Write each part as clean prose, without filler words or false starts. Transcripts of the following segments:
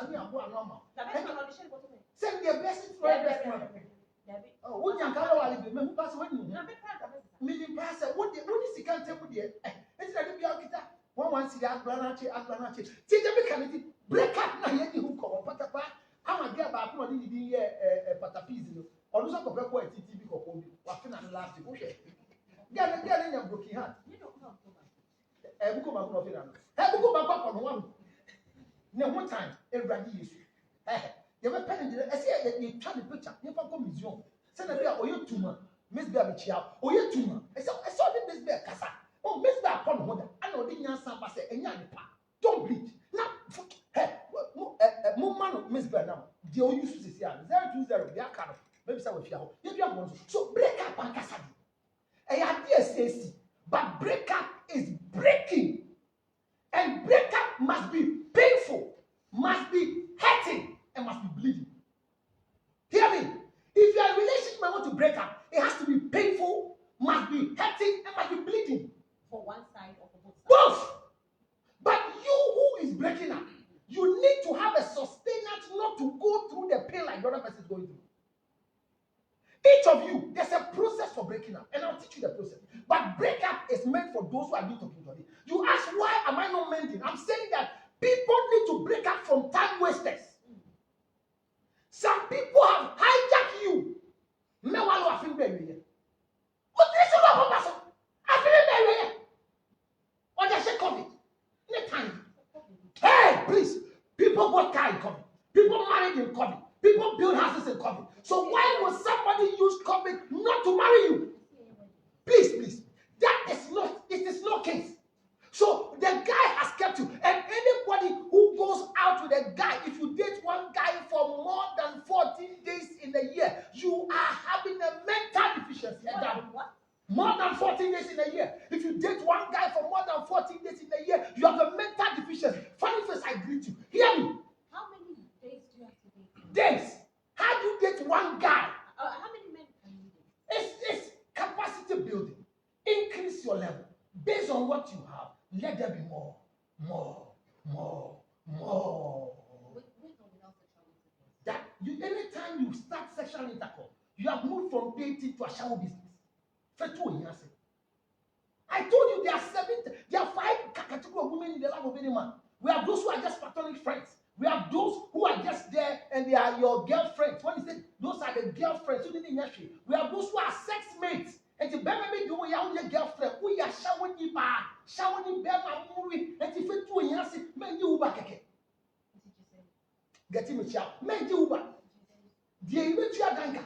Sani Abu Anoma. Send your best friend best man. Oh, what you can wali be me who pass when you. Me pass what is the can table there? It's like be out kita. One see that granache. Take the mechanic break up na yet who come patapa. I'm a get back money the patapis. Or do some of a TV ko wa fin and last okay. Get in your broken heart. You don't know. Ebuko ma ko fin. Ebuko ma ko one. No one time everybody is. You were penning I say you try the picture. You can come museum. Send a beer or you tuma. Miss Bear Chia or you tuma. I saw the Miss Bear Casa. Oh, Miss Bear upon water. I know the young Samba say and yan pa. Don't bleed. Now Mumman Miss Bear now. The old used to say 020 the account. Maybe some of you. You have one. So break up and Casa. I idea says but break up is breaking. And breakup must be painful, must be hurting, and must be bleeding. Hear me? If your relationship might want to break up, it has to be painful, must be hurting, and must be bleeding. For one side or for both sides? Both! But you who is breaking up, you need to have a sustenance not to go through the pain like the other person is going through. Each of you, there's a process for breaking up, and I'll teach you the process. But breakup is meant for those who are doing talking today. You ask, why am I not mending? I'm saying that people need to break up from time wasters. Some people have hijacked you. Hey, please. People bought car in COVID. People married in COVID. People build houses in COVID. So why would somebody use COVID not to marry you? Please. That is not, it is no case. So the guy has kept you. And anybody who goes out with a guy, if you date one guy for more than 14 days in a year, you are having a mental deficiency. More than 14 days in a year. If you date one guy for more than 14 days in a year, you have a mental deficiency. Funny face, I greet you. Hear me. How many days do you have to date? Days. How do you date one guy? How many men can you date? It's capacity building. Increase your level. Based on what you have, let there be more. That you, anytime you start sexual intercourse, you have moved from dating to a shower business. I told you there are 5 categories of women in the life of any man. We have those who are just platonic friends. We have those who are just there and they are your girlfriends. When you say those are the girlfriends, we have those who are sex mates. And the baby do we are your girlfriend. We are showering movie. And if you do yes, men you back again. Get him a child. Men you back. The eventual danka.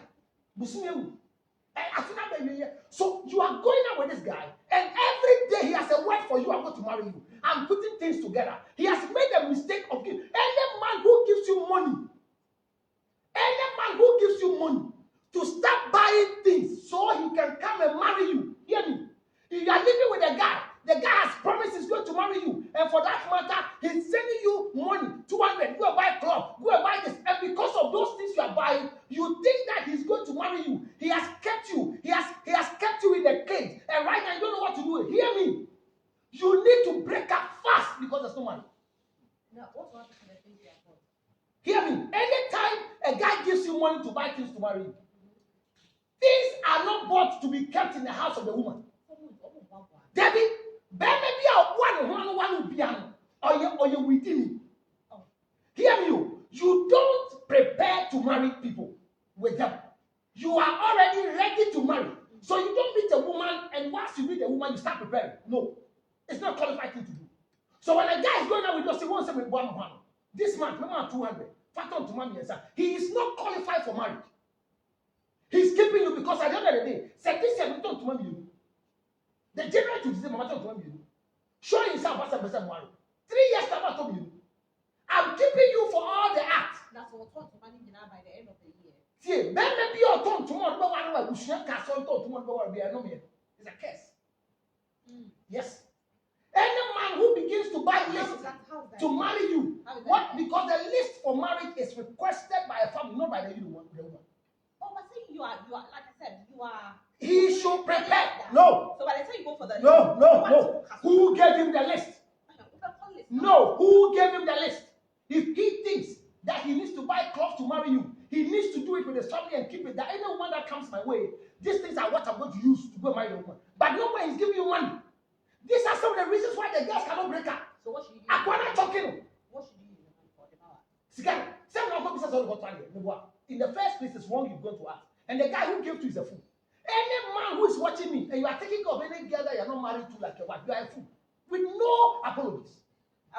So you are going out with this guy, and every day he has a word for you. I'm going to marry you. I'm putting things together. He has made a mistake of giving. Any man who gives you money to start buying things so he can come and marry you. Hear me? If you are living with a guy, the guy has promised he's going to marry you, and for that matter, he's sending you money, 200. Go and buy a club. Go and buy this, and because of those things you are buying, you think that he's going to marry you. He has kept you. He has kept you in the cage, and right now you don't know what to do. Hear me? You need to break up fast because there's no money. Now, what happens to the things you are bought? Hear me? Anytime a guy gives you money to buy things to marry you, things are not bought to be kept in the house of the woman. Debbie, baby, one piano, or you within me. Hear me? You don't prepare to marry people with them. You are already ready to marry. So you don't meet a woman, and once you meet a woman, you start preparing. No. It's not qualified thing to do. So when a guy is going out with us, he wants to make one. This man, 200. Factor to mommy and son. He is not qualified for marriage. He's keeping you because at the end of the day, say this year we don't to mommy. The general to say mama to mommy. Show himself as a person married. 3 years time to you. I'm keeping you for all the acts. That's what we're to money by the end of the year. See, maybe your turn tomorrow, but one we should cast on tomorrow be a no man. It's a curse. Yes. Any man who begins to buy lists to marry you, what? Because the list for marriage is requested by a family, not by the woman. Oh, but say you are like I said, you are. He should prepare. No. So by the time you go for the no. Who gave him the list? No. Who gave him the list? If he thinks he needs to buy clothes to marry you. He needs to do it with his family and keep it. That any woman that comes my way, these things are what I'm going to use to go marry the woman. But no one is giving you money. These are some of the reasons why the girls cannot break up. So what should you do? Aquana talking. What should you use for the power? In the first place, it's wrong you've gone to ask. And the guy who gave to is a fool. Any man who is watching me and you are taking care of any girl that you are not married to like your wife, you are a fool. With no apologies.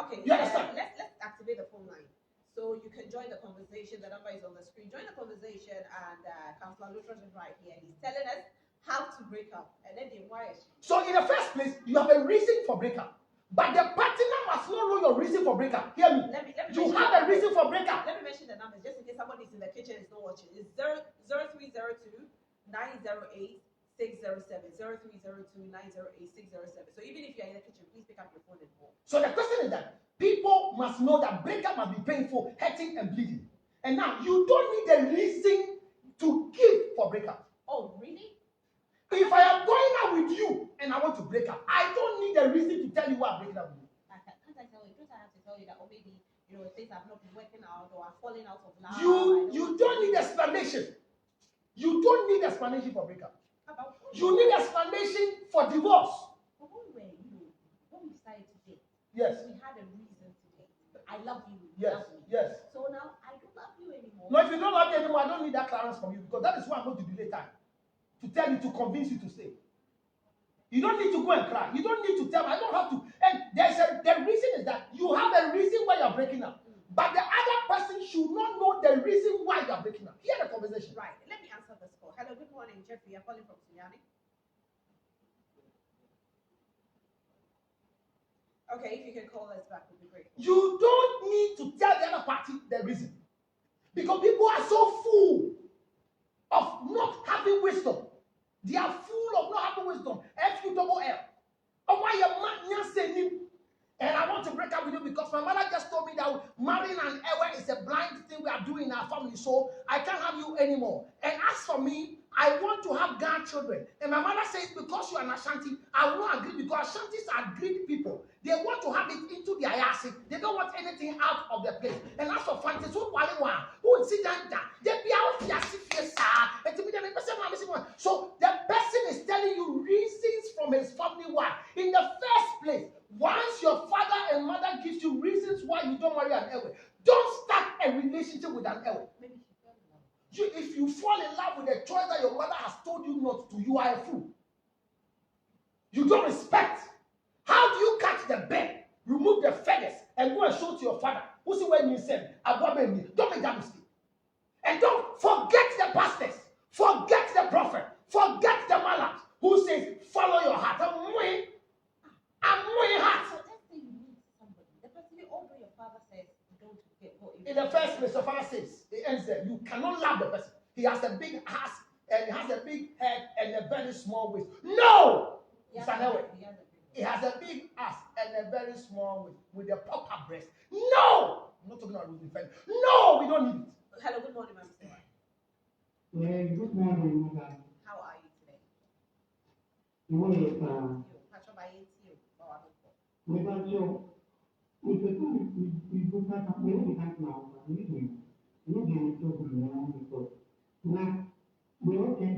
Okay, you understand? Let's activate the phone line. So you can join the conversation. The number is on the screen. Join the conversation, and Councillor Luttrell is right here. He's telling us how to break up, and then the why. So in the first place, you have a reason for breakup. But the partner must not know your reason for breakup. Hear me. Let me you have a reason for breakup. Let me mention the numbers just in case somebody is in the kitchen and is not watching. It's 0302 908 607 0302 908 607. So even if you are in the kitchen, please pick up your phone and call. So the question is that people must know that breakup must be painful, hurting, and bleeding. And now you don't need a reason to give for breakup. Oh, really? If I am going out with you and I want to break up, I don't need a reason to tell you why I'm breaking up with you. Can't I tell you? Don't I have to tell you that, or maybe things have not been working out, or I'm falling out of love? You don't need explanation. You don't need explanation for breakup. You need explanation for divorce. But when we decided to date, yes, we had a reason to date. I love you. Yes, love me. yes. So now I don't love you anymore. No, if you don't love me anymore, I don't need that clearance from you because that is why I'm going to delay time to tell you to convince you to stay. You don't need to go and cry. You don't need to tell me. I don't have to. And the reason is that you have a reason why you're breaking up. But the other person should not know the reason why you're breaking up. Hear the conversation. Right. Let me answer this call. Hello, good morning, Jeffrey. You're calling from Sunyani. Okay, if you can call us back, we'll be grateful. You don't need to tell the other party the reason. Because people are so full of not having wisdom. They are full of not having wisdom. F-U-double-L. Oh, why your man saying him? And I want to break up with you because my mother just told me that marrying an Ewe is a blind thing we are doing in our family, so I can't have you anymore. And as for me, I want to have grandchildren. And my mother says, because you are an Ashanti, I will not agree because Ashantis are greedy people. They want to have it into their yasi. They don't want anything out of their place. And as for Fantas, who would sit down, they be out so the person is telling you reasons from his family why. In the first place, once your father and mother gives you reasons why you don't marry an Ewe, don't start a relationship with an Ewe. If you fall in love with a choice that your mother has told you not to, you are a fool. You don't respect. How do you catch the bird, remove the feathers, and go and show to your father? Who see when you said, don't make that mistake. And don't forget the pastors, forget the prophet, forget the man who says, follow your heart. I'm way heart. So let's say you meet somebody. The person, although your father says, don't go in the first place, your father says, it ends there. You cannot love the person. He has a big ass and he has a big head and a very small waist. No! It's an Ewe. He has a big ass and a very small waist with a proper breast. No! I'm not talking about losing friends. No, we don't need it. Hello, good morning, Ma'am. Yeah, good morning, madam. How are you today? You want to we book up we have now, we don't because now we all can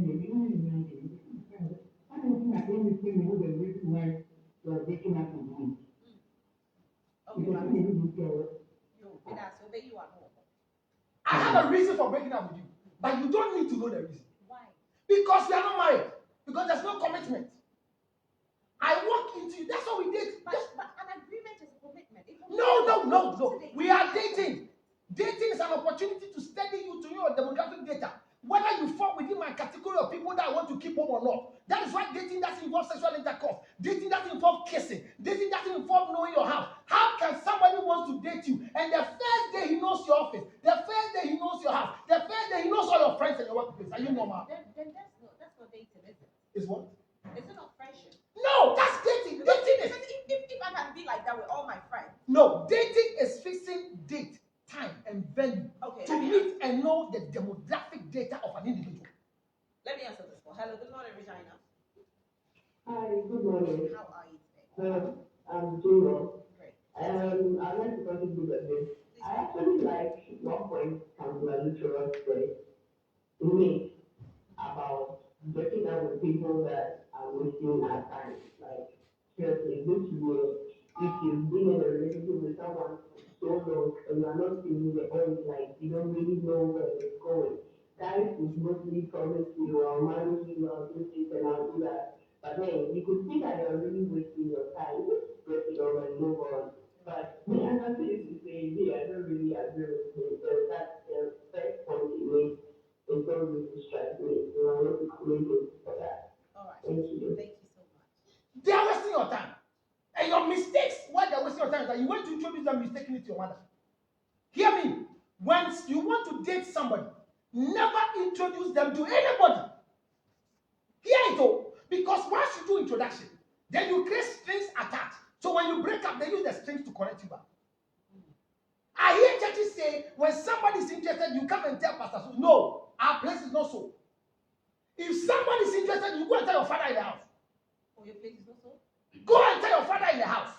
I don't think that anything would the reason why you are breaking up with me. I have a reason for breaking up with you, but you don't need to know the reason. Why? Because we are not married. Because there's no commitment. I walk into you. That's what we did. But an agreement is a commitment. No. We are dating. Dating is an opportunity to study you, to know your demographic data. Whether you fall within my category of people that I want to keep home or not. That is why dating doesn't involve sexual intercourse. Dating doesn't involve kissing. Dating doesn't involve knowing your house. How can somebody want to date you and the first day he knows your office, the first day he knows your house, the first day he knows all your friends and your workplace? Are you normal? Then that's not dating, is it? Is what? Is it not friendship? No, that's dating. Dating is if I can be like that with all my friends. No, dating is fixing date, time, and venue to meet and know the demographic data of an individual. Let me answer this one. Hello, good morning, Regina. Hi, good morning. How are you today? I'm doing well. Great. I'd like to contribute a bit. I actually like one point can be a literal spread to me about breaking up with people that are wasting our time. Like, seriously, this year, if you've been in a relationship with someone for so long and you're not seeing the end, like, you don't really know where it's going. Guys would mostly promise you, I'll marry you, I'll do this and I'll do that. But then you could see that you're really wasting your time. Just break it over and move on. But me, I can see you say, yeah, I don't really agree with him. That's the first point he made and so you distract me. So I want to commend you for that. All right. Thank you. Thank you so much. They are wasting your time. And your mistakes, why they're wasting your time, is that you want to introduce them mistakenly to your mother. Hear me. When you want to date somebody, never introduce them to anybody. Hear it though. Because once you do introduction, then you create strings attached. So when you break up, they use the strings to connect you back. I hear churches say, when somebody is interested, you come and tell Pastor so. No, our place is not so. If somebody is interested, you go and tell your father in the house. Oh, your place is not so? Go and tell your father in the house.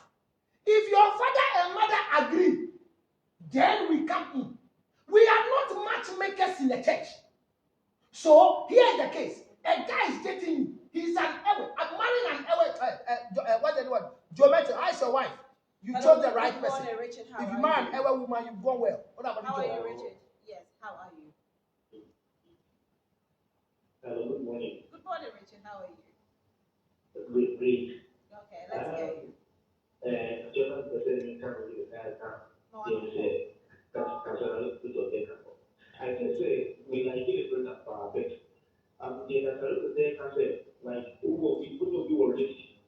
If your father and mother agree, then we come in. We are not matchmakers in the church. So here is the case. A guy is dating you. He's an Ewe. I'm marrying an Ewe. What's the word? Geometry. I is your wife. You chose the right person. Richard, If you marry an Ewe woman, you've gone well. What about how you, are you, Richard? Yes, how are you? Hello, good morning. Good morning, Richard. How are you? Great. Okay, let's hear you. Jonathan President Cameroon No, yes, Casaralo to Tottenham. I can say, when I get a friend of our bed, the Casaralo to say, like, who will be already?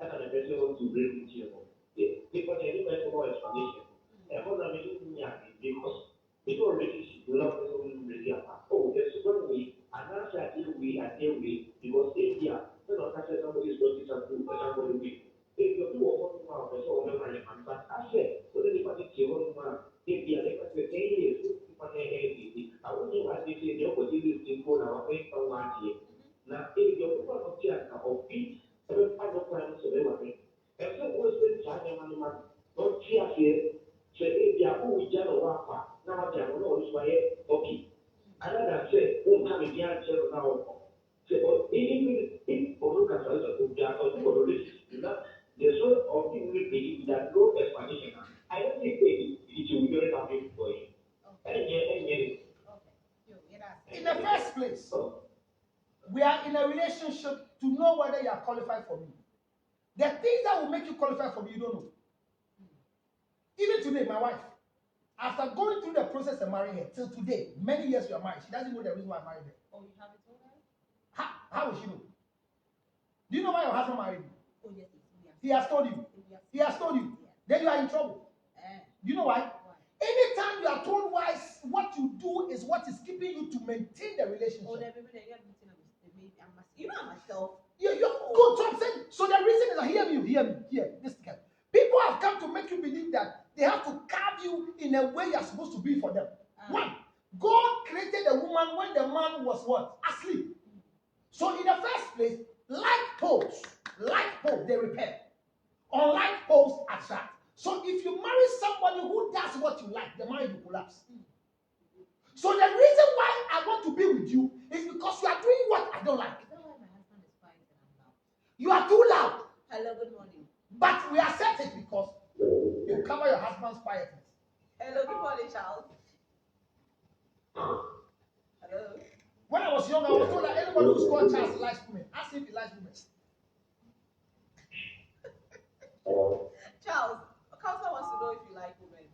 And I'm a person to bring with you. Because anybody more explanation. And what I'm making because people already love the really apart. Oh, there's one way, another way, and their way, because India, not somebody is going to somebody with. If you do a whole amount of so but I said, so then if I take your own if the other person is I wouldn't know what they say, the opportunity to go now, wait for 1 year. Now, if you're going to check of feet, 7 5 plans to live with it. And so, always been China, don't cheer here. So, if you are who we just walk, now I don't know this way, okay. Another say, who come in here now? So, even if Oluka says that we are going to do this, the sort of thing we believe that no explanation. I don't think it will be very happy for you. In the first place, we are in a relationship to know whether you are qualified for me. The things that will make you qualify for me, you don't know. Even today, my wife, after going through the process of marrying her, till today, many years we are married, she doesn't know the reason why I married her. Oh, you haven't told her? How will she know? Do you know why your husband married you? Oh, yes. He has told you. He has told you. Then you are in trouble. Do you know why? Anytime you are told why, what you do is what is keeping you to maintain the relationship. Oh, you know myself. You're good. So I'm saying, so the reason is that hear this guy. People have come to make you believe that they have to carve you in a way you're supposed to be for them. One, God created a woman when the man was what? Asleep. So in the first place, like poles, they repair. Unlike poles attract. So if you marry somebody who does what you like, the marriage will collapse. So the reason why I want to be with you is because you are doing what I don't like. Is that why my husband is quiet and I'm loud? You are too loud. Hello, good morning. But we accept it because you cover your husband's quietness. Hello, good morning, Charles. Hello. When I was young, I was told that anybody who's called Charles likes women. Ask if he likes women. Charles, a counselor wants to know if you like women.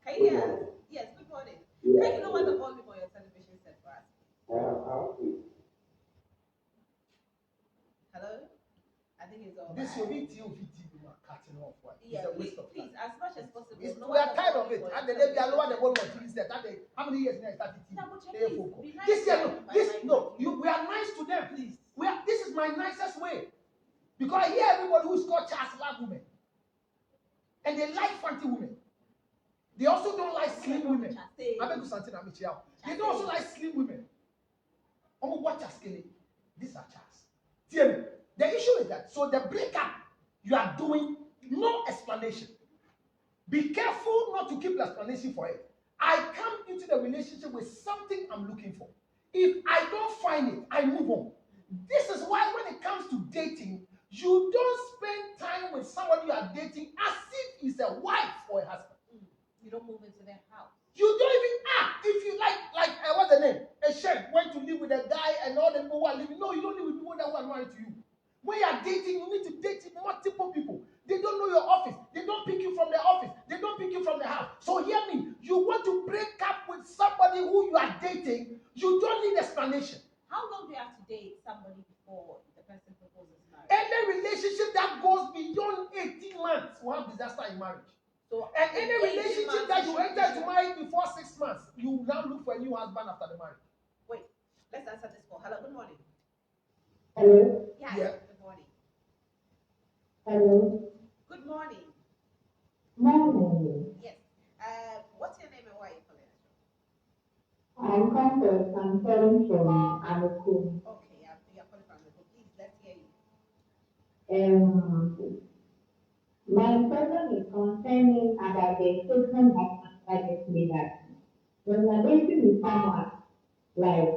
Can you hear us? Yes, good morning. Can you know what the volume on your television set for us? Hello? I think it's all This right. will be cutting off. What? Yeah, please, as much as possible. We are tired of it. And they are lower the volume of TV set. How many years now started TV? This year, we are nice to them. Please. This is my nicest way. Because I hear everybody who's called Charles love women. And they like fancy women. They also don't like slim women. They don't also like slim women. These are Charles. The issue is that, so the breakup, you are doing no explanation. Be careful not to keep the explanation for it. I come into the relationship with something I'm looking for. If I don't find it, I move on. This is why when it comes to dating, you don't spend time with somebody you are dating as if he's a wife or a husband. You don't move into their house. You don't even if you like what's the name? A chef went to live with a guy and all the people who are living. No, you don't live with people that are married to you. When you are dating, you need to date multiple people. They don't know your office. They don't pick you from the office. They don't pick you from the house. So hear me. You want to break up with somebody who you are dating, you don't need explanation. How long do you have to date somebody before the person proposes marriage? Any relationship that goes beyond 18 months will have disaster in marriage. So, and any relationship that you enter into marriage before 6 months, you now look for a new husband after the marriage. Wait, let's answer this call. Hello, good morning. Hello. Yeah. Good morning. Hello. Good morning. Morning. Yes. What's your name and why are you calling us? I'm Comfort. I'm calling from Anuku. Okay, you're calling from Anuku. Please, let's hear you. My problem is concerning about the statement of privacy that when you're dating with someone, like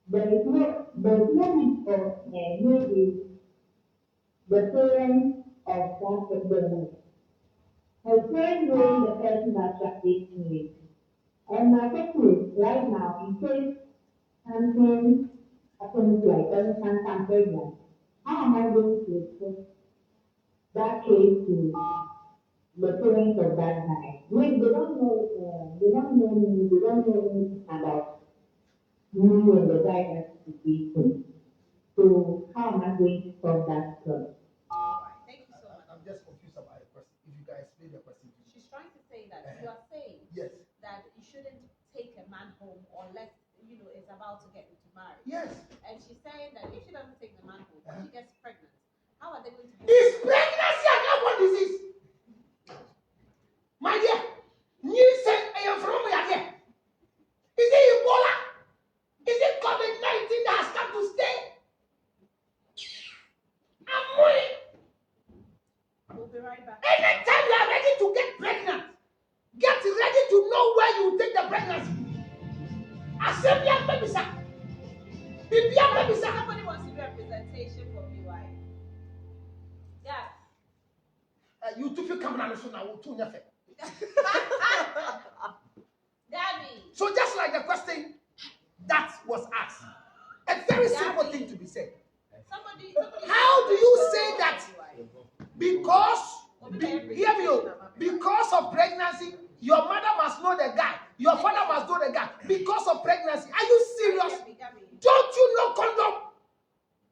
there's no need for maybe the parents of that person. Her parents knowing the person that you're dating with. And my question is right now, in case something happens like every time I'm pregnant, how am I going to put that case to the parents of that guy? When they don't know me, they don't know anything about me and the guy that's dating. So how am I going to solve that problem? All right, thank you so much. I'm just confused about the question. If you can explain the question to me. She's trying to say that you are saying Yes. that you shouldn't take a man home unless it's about to get into marriage. Yes. And she's saying that if she doesn't take the man home, when she gets pregnant, how are they going to? Is pregnancy a common disease? My dear, you said I am from here. Is it Ebola? Is it COVID-19 that has come to stay? I'm worried. We'll be right back. Anytime you are ready to get pregnant, get ready to know where you take the pregnancy. Assembly and baby sir. Somebody wants to do representation for me, why? Yeah. You two feel coming on the now. Daddy. So just like the question that was asked, a very simple thing to be said. Somebody How do you say that? Because hear me, because of pregnancy, your mother must know the guy, your father must know the guy. Because of pregnancy, are you serious? Don't you know condom?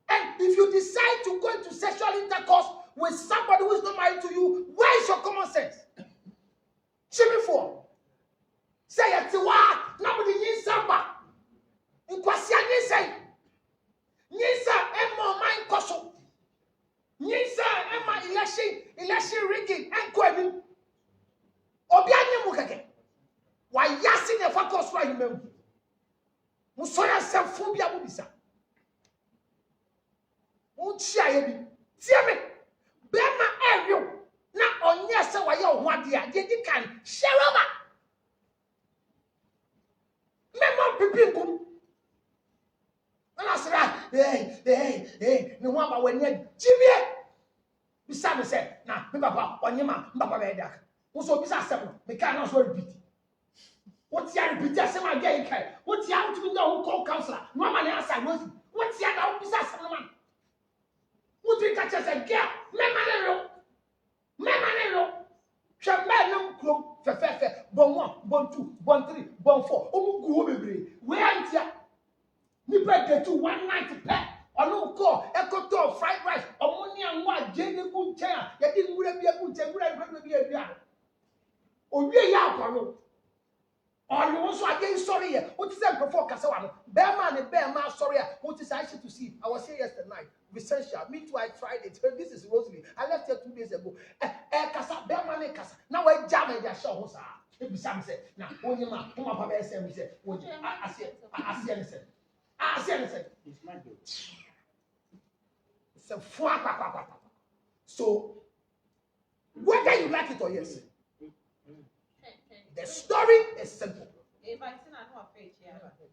And if you decide to go into sexual intercourse with somebody who is not married to you, where is your common sense? Shimmy for. Say it to what? Nobody needs somebody. In Kwasia Nisa. Nisa, Emma, mine Koso. Nisa, Emma, election rigging, and Quemin. Obiani Mukake. Why yasin a fakos right remember? Musoya self phobia Mubisa. Uchiabi. Tiame. Bema Ario. Na onya se wa ye ho ade a de kan sheroma. Memo pipinkum. Hey, no one about when you Jimmy. Bisa me say, na me papa onyema, papa be dak. Wo so bisa asem, me kan na so repeat. What ya repeat asem again kai. What ya to be no call counselor. No man answer no. What ya na bisa asem no man. What we catch us a girl, me manero. Hwe no krom fe bon 1, bon 2, bon 3, bon 4. Omu gu wo bebre. We antia. Nipa de 2 1 night pay. Onu ko ekoto fried rice. Omoni anwa jene bu nchen a. Ye di ngure bi ebu nchen, ngure bi ebia. Owie ya akwaro. Onu wo so again sorry here. What is that before kasa wa no? Be ma sorry here. What is actually to see? I was here yesterday night. Essential. Me too, I tried it. This is Rosalie. I left here 2 days ago. Kasa, Berman kasa. Now I jam and just show us. If you say, now, when you ma, papa say, I see anything. It's my good. It's a fwa. So, whether you like it or yes, story is simple.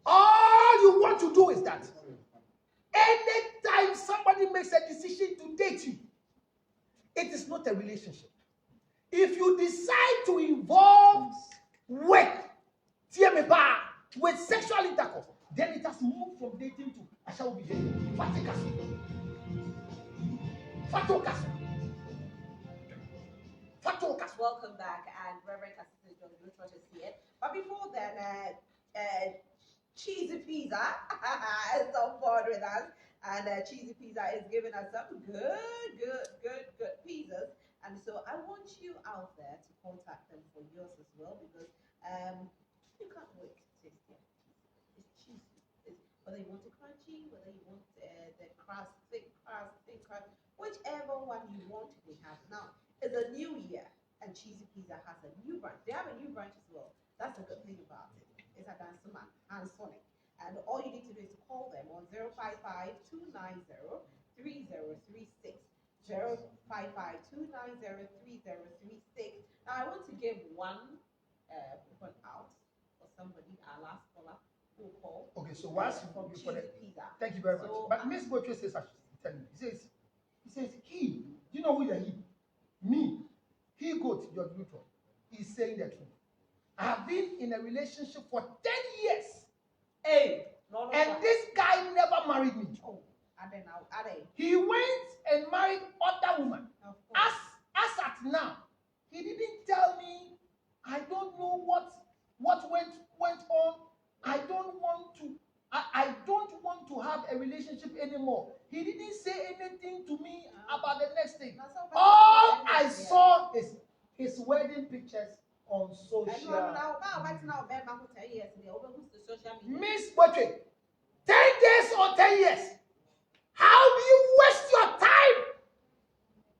All you want to do is that anytime somebody makes a decision to date you, it is not a relationship. If you decide to involve with sexual intercourse, then it has moved from dating to ashall behavior. Welcome back, and Reverend Cassidy John Lutrot is here. But before then, Cheesy Pizza is on board with us, and Cheesy Pizza is giving us some good pizzas. And so I want you out there to contact them for yours as well, because you can't wait to taste it. It's cheesy. Whether you want it crunchy, whether you want the crust, thick crust, whichever one you want, we have now. It's a new year, and Cheesy Pizza has a new branch. They have a new branch as well. That's the good thing about it. It's a Danceman and Sonic. And all you need to do is call them on 055-290-3036. 055-290-3036. Now I want to give one coupon out for somebody, our last caller who called. Okay, so once from you Cheesy Pizza. Thank you very much. So, But Miss Botwe says, tell me, he says, he. Do you know who the he? Me. He goat, your neutral. He's saying the truth. I have been in a relationship for 10 years. Hey, and this guy never married me. Oh, he went and married other women. As at now, he didn't tell me. I don't know what went on. I don't want to have a relationship anymore. He didn't say anything to me about the next thing. All I saw is his wedding pictures on social media. Miss Botwe, 10 days or 10 years. How do you waste your time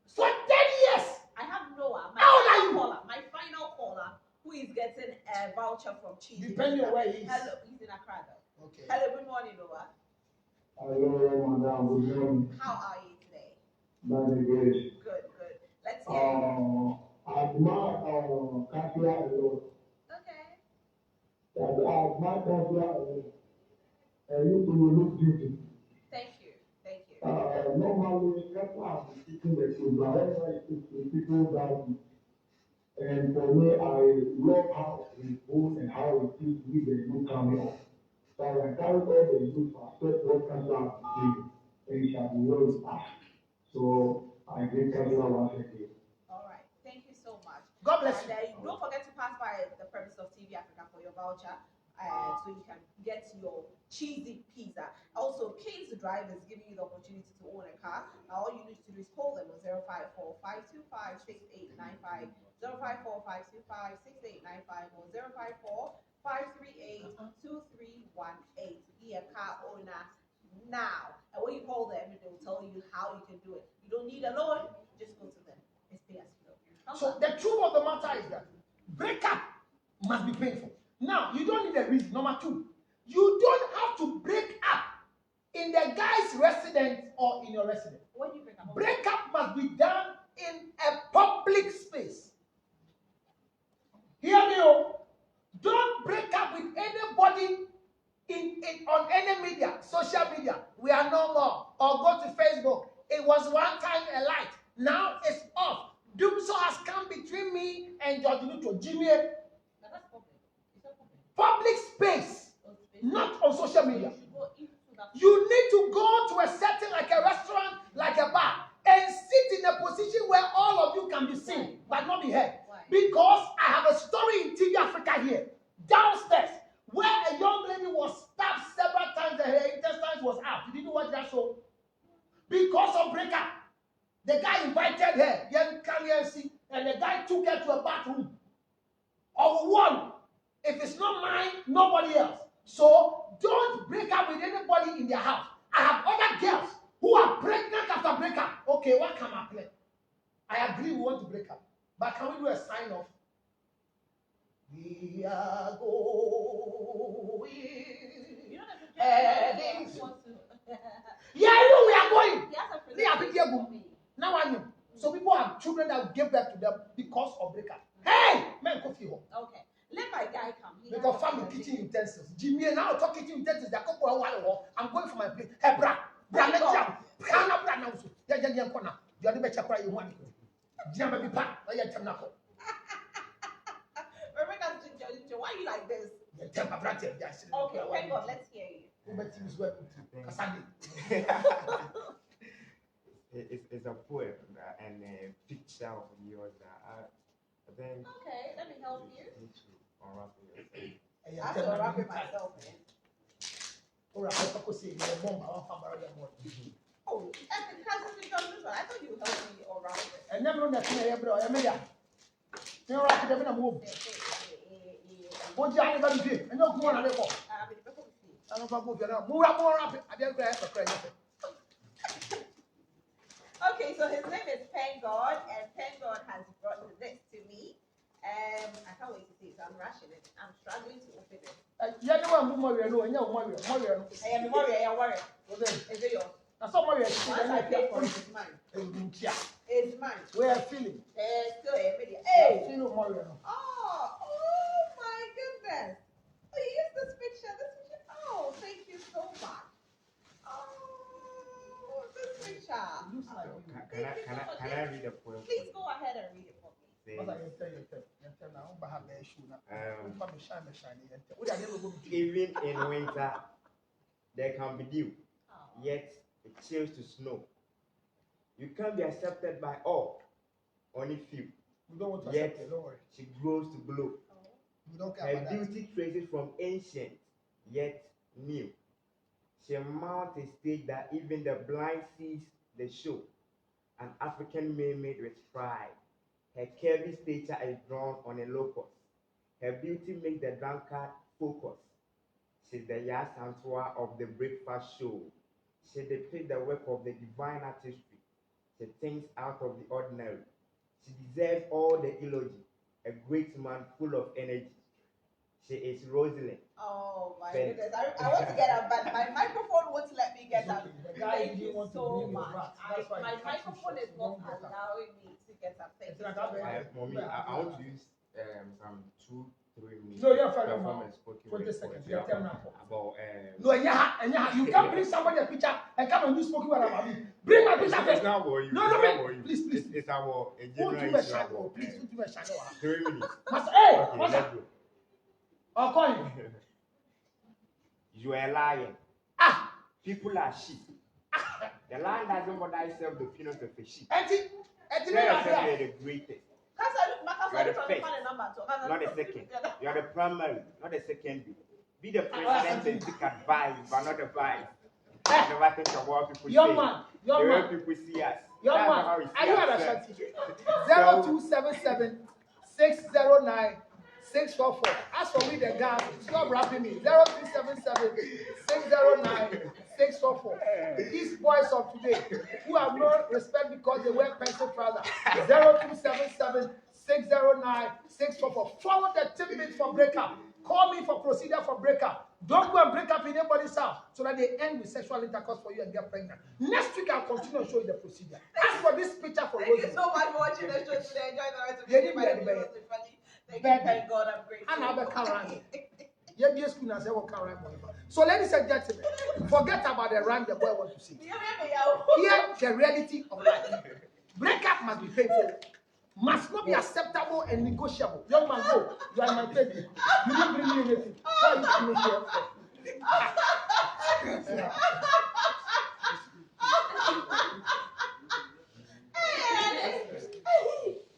for 10 years? I have Noah, my final caller, who is getting a voucher from Cheesy. Depending on where he is. Hello, he's in Accra. Okay. Hello, good morning, Noah. Hello, madam. Good morning. How are you today? Very good. Good. Let's hear you. As my country alone. Okay. As my country alone. You will look beautiful. Thank you. Normally, that's why I'm speaking the truth. Whenever I speak to people that, and for me, I love how it goes and how it feels with the youth coming up. So I encourage all the youth to accept what cancer has been, and it shall be well with us. So I give cancer once again. All right. Thank you so much. God bless you. And don't forget to pass by the premise of TV Africa for your voucher. So you can get your Cheesy Pizza. Also, Kings Drive is giving you the opportunity to own a car. Now, all you need to do is call them on 054-525-6895, 054-525-6895, or 054-538-2318 to be a car owner now. And when you call them, they will tell you how you can do it. You don't need a loan, just go to them. It's pay as you go. So the truth of the matter is that breakup must be painful. Now, you don't need a reason. Number two, you don't have to break up in the guy's residence or in your residence. When you break up, Breakup must be done in a public space. Hear me, oh. Don't break up with anybody on any media, social media. We are no more. Or go to Facebook. It was one time a light. Now it's off. Doomso has come between me and George Luto. Jimmy. Public space, not on social media. You need to go to a setting like a restaurant, like a bar, and sit in a position where all of you can be seen, but not be heard. Because I have a story in TV Africa here, downstairs, where a young lady was stabbed several times and her intestines was out. You didn't watch that show? Because of breakup. The guy invited her, and the guy took her to a bathroom. Or one. If it's not mine, nobody else. So don't break up with anybody in their house. I have other girls who are pregnant after breakup. Okay, what can I play? I agree we want to break up. But can we do a sign off? We are going. You know heading. Yeah, I know we are going. They are Now I know. So people have children that will give birth to them because of breakup. Hey, man, coffee home. Okay. Let Because family kitchen utensils. Jimmy and now talk kitchen utensils. They come for a while. I'm going for my plate. Hey, bra. Bra, let jam. Bra, bra, now. Yeah, corner. You are the better cry you want. Jam, baby, pat. I am Tamako. Rebecca, why are you like this? Okay, thank God, let's hear you. It's a poem and a picture of yours. I think. Okay, let me help you. Need to unwrap it. I have to unwrap it myself, man. Oh, and I thought you would help me unwrap it. and never know that thing, bro. I mean, you know, I don't move. What you have to do? I know who are they for. I don't know if you're not more up. I didn't grab a credit. Okay, so his name is Pen God, and Pen God has brought this to me. I can't wait to see it, so I'm rushing it. I'm struggling to open it. You know what? More, no, and you're more. I am worried. Is it yours? Now, somebody is Once I pay for it, it's mine. It's mine. We are feeling. Still a media. Hey! Feel more. Oh my goodness. Oh, you used this picture. Oh, thank you so much. Oh, this picture. Can I read a poem? Please go ahead and read it for me. Even in winter, there can be dew, yet it chills to snow. You can't be accepted by all, only few. We don't want to Yet accept it, don't worry. she grows to glow. We don't care Her about that. beauty traces from ancient, yet new. She mounts a stage that even the blind sees the show. An African mermaid with pride. Her curvy stature is drawn on a locust. Her beauty makes the drunkard focus. She's the Yas Antoine of the breakfast show. She depicts the work of the divine artistry. She thinks out of the ordinary. She deserves all the eulogy. A great man full of energy. She is Rosalind. Oh my Ben. goodness. I want to get up, but my microphone won't let me get It's up. okay. The guy Thank didn't you want to so bring much. his back. That's why My he cut you microphone short. is not Don't get up. allowing me to get up. Thank It's you like so I've been- much. Mommy, I want to use some 2-3 minutes. No, you're fine. Performance spoken 20 word seconds. poetry Yeah, tell me now. about No, you can't bring somebody a picture and come and do spoken word about me. Bring my picture It's first. not about you. No, it's no, not wait. about you. Please. It's our a Who general do a issue shadow? about, Please, who do a shadow? 3 minutes. Master, hey, Okay, Master. let's go. I'll call you. You are a lion. Ah, People are sheep. The lion doesn't bother itself the peanuts of a sheep. Eti, Tell me yourself right you're here. the greatest, You are the first, not the second. You are the primary, not the secondary. Be the president and take advice, but not advice. Never think about what people Young say. man, The young way man, people see us. young That's man. how we Are see you at ourselves. Ashanti? 0277 609 644. As for me, the gang, stop rapping me. 0277 609 644. These boys of today who have no respect because they wear pencil trousers. 0277 609 644. Follow the tidbit for breakup. Call me for procedure for breakup. Don't go and break up in anybody's house so that they end with sexual intercourse for you and get pregnant. Next week, I'll continue to show you the procedure. As for this picture for Thank you Rosie, so much for watching the show today. Enjoy the rest of Yeah, the day. yeah, yeah. Thank you, Bad. thank God, I'm grateful. and I'll be carrying. Yeah, be a school and say what can rhyme whatever. So, ladies and gentlemen, forget about the rhyme the boy wants to sing. Hear the reality of life. Breakup must be painful, must not be acceptable and negotiable. Young man, go. You are my baby. You didn't bring me anything. Why are you coming here for?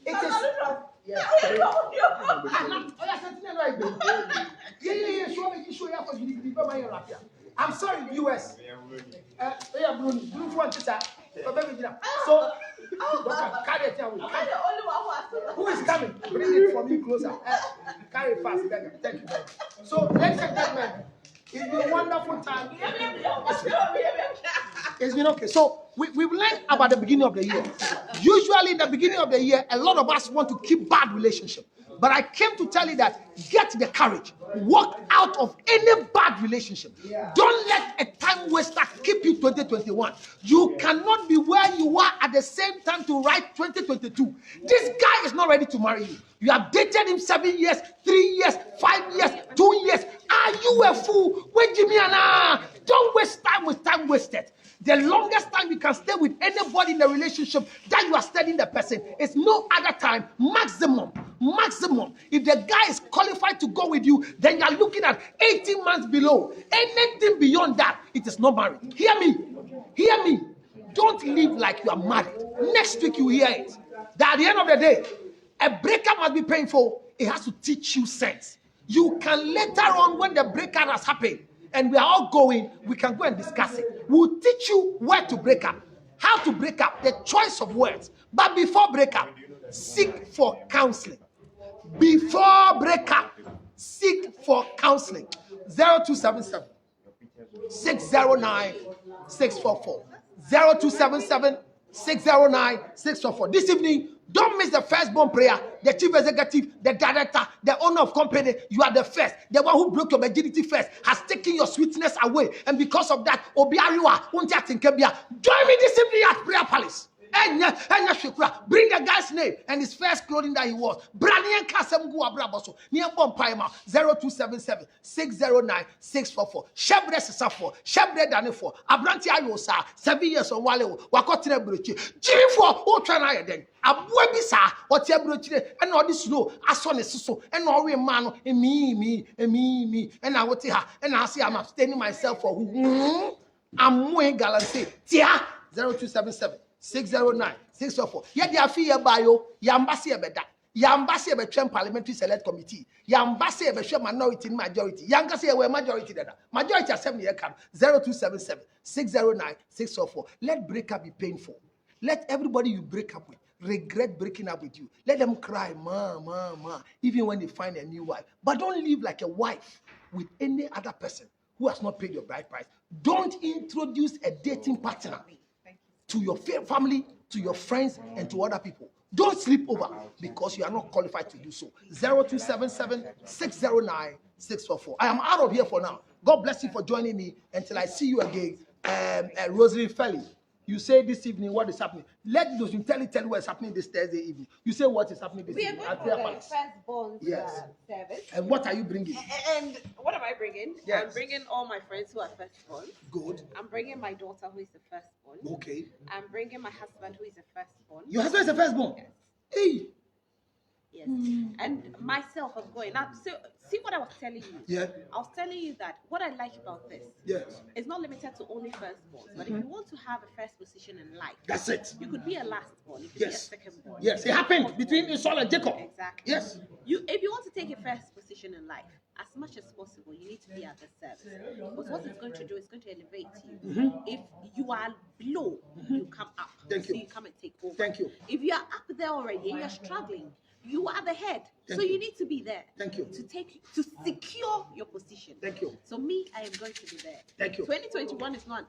It is. Yes. I'm sorry, viewers. So, carry it away. Who is coming? Bring it for me closer. Carry it fast, beggar. Thank you very much. So, ladies and gentlemen, it's been a wonderful time. It's been okay. So, we've learned about the beginning of the year. Usually, in the beginning of the year, a lot of us want to keep bad relationships. But I came to tell you that get the courage. Walk out of any bad relationship. Don't let a time waster keep you 2021. You cannot be where you are at the same time to write 2022. This guy is not ready to marry you. You have dated him 7 years, 3 years, 5 years, 2 you a fool? Wait, Jimmy, don't waste time with time wasted. The longest time you can stay with anybody in a relationship that you are studying the person is no other time, maximum. If the guy is qualified to go with you, then you are looking at 18 months below. Anything beyond that, it is not married. Hear me. Don't live like you are married. Next week you hear it. That at the end of the day, a breakup must be painful. It has to teach you sense. You can later on, when the breakup has happened and we are all going, we can go and discuss it. We'll teach you where to break up, how to break up, the choice of words. But before breakup, seek for counseling. Before breakup, seek for counseling. 0277 609 644. 0277 609 644. This evening, don't miss the firstborn prayer. The chief executive, the director, the owner of company, you are the first. The one who broke your virginity first has taken your sweetness away. And because of that, join me this evening at Prayer Palace. Bring the guy's name and his first clothing that he was. 0277 609 644. Shebre Sisafo, Shebre Danifo, Abranti Ayosa, 7 years on Wale, Wakotine Bruchi, Jimfo, Otrana then. Abuebisa, what your brother, and all this snow, as soon as so, and all man, and me, and I will tell her, and I see I'm abstaining myself for who I'm more galanty. Tia 0277 609 644. Yet the affair bio, Yambasi Beda, Yambasi Betram Parliamentary Select Committee, Yambasi Besha minority majority, Yankasi were majority there. Majority assembly come 0277 609 644. Let breakup be painful. Let everybody you break up with regret breaking up with you. Let them cry, ma, even when they find a new wife. But don't live like a wife with any other person who has not paid your bride price. Don't introduce a dating partner to your family, to your friends, and to other people. Don't sleep over because you are not qualified to do so. 0277 609 644. I am out of here for now. God bless you for joining me until I see you again. Rosary Felly, you say this evening what is happening. Let those you tell what is happening this Thursday evening. You say what is happening this evening. We are going for the firstborn service. And what are you bringing? And what am I bringing? Yes. I'm bringing all my friends who are firstborn. Good. I'm bringing my daughter who is the firstborn. Okay. I'm bringing my husband who is the firstborn. Your husband is the firstborn? Yes. Hey. Yes. And myself, I'm going. Now, so, see what I was telling you? Yeah. I was telling you that what I like about this it's not limited to only firstborn. But if you want to have a first position in life, that's it. You could be a lastborn. You could be a secondborn. Yes, it happened between Esau and Jacob. Exactly. Yes. If you want to take a first position in life, as much as possible, you need to be at the service. Because what it's going to do is going to elevate you. If you are below, you come up. Thank you. So you come and take over. Thank you. If you are up there already and you're struggling, you are the head. Thank so you. you need to be there. Thank you. To secure your position. Thank you. So me, I am going to be there. Thank you. 2021 is not an